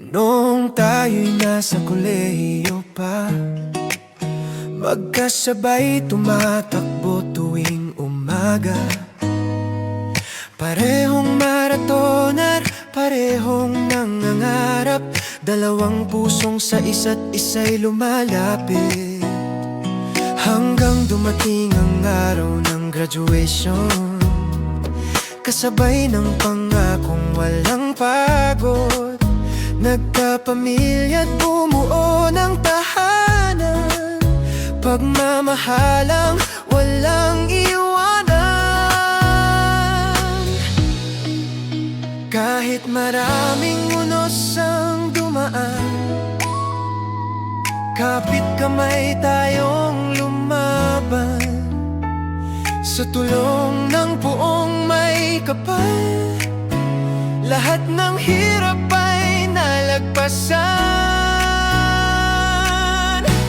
Noong tayo'y nasa kolehiyo pa, magkasabay tumatakbo tuwing umaga. Parehong maratoner, parehong nangangarap, dalawang pusong sa isa't isa'y lumalapit. Hanggang dumating ang araw ng graduation, kasabay ng pangakong walang pagod. Nagkapamilya't bumuo ng tahanan, pagmamahalang walang iwanan. Kahit maraming unos ang dumaan, kapit kamay tayong lumaban. Sa tulong ng buong may kapal, lahat ng hirap ay nalagpasan.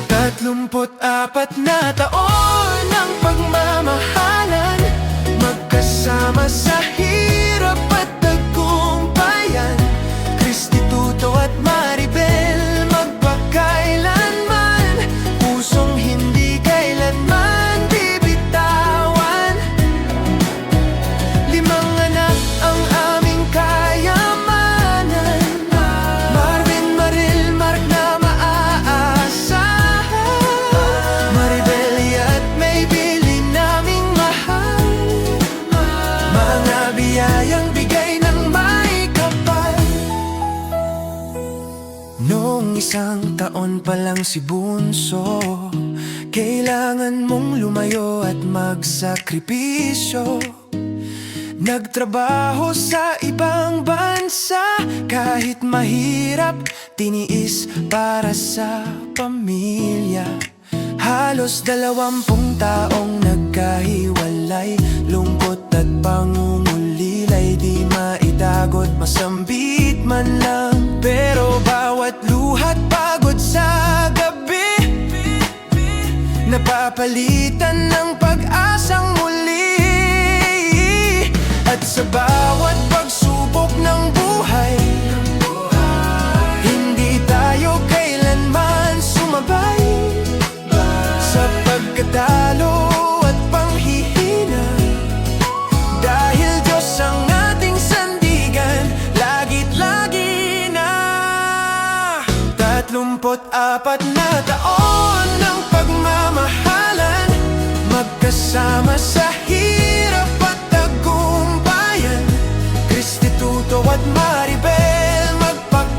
34 na taon ng pagmamahalan, magkasama sa hirap at tagumpayan. Kristituto at Maribel, magpakailanman, pusong hindi kailanman bibitawan. 5 anak ang aming kayamanan, Marvin, Maril, Mark na maaasahan. Maribel at Maybelline naming mahal, mga biyayang bigay ng may kapal. Noong 1 taon pa lang si Bunso, kailangan mong lumayo at magsakripisyo. Nagtrabaho sa ibang bansa, kahit mahirap, tiniis para sa pamilya. Halos 20 taong nagkahiwalay, lungkot at pangungulilay, di maitagot, masambit man lang. Pero bawat luhat pagod sa gabi, napapalitan ng pag-asang muli. At sa bawat pagsubok ng buhay, hindi tayo kailanman sumabay. Sa pagkatalo at panghihina, dahil Diyos ang ating sandigan, lagit lagi na. 34 na taon ng pagmamahalan, magkasama sa hirap at tagumpayan. Kristituto at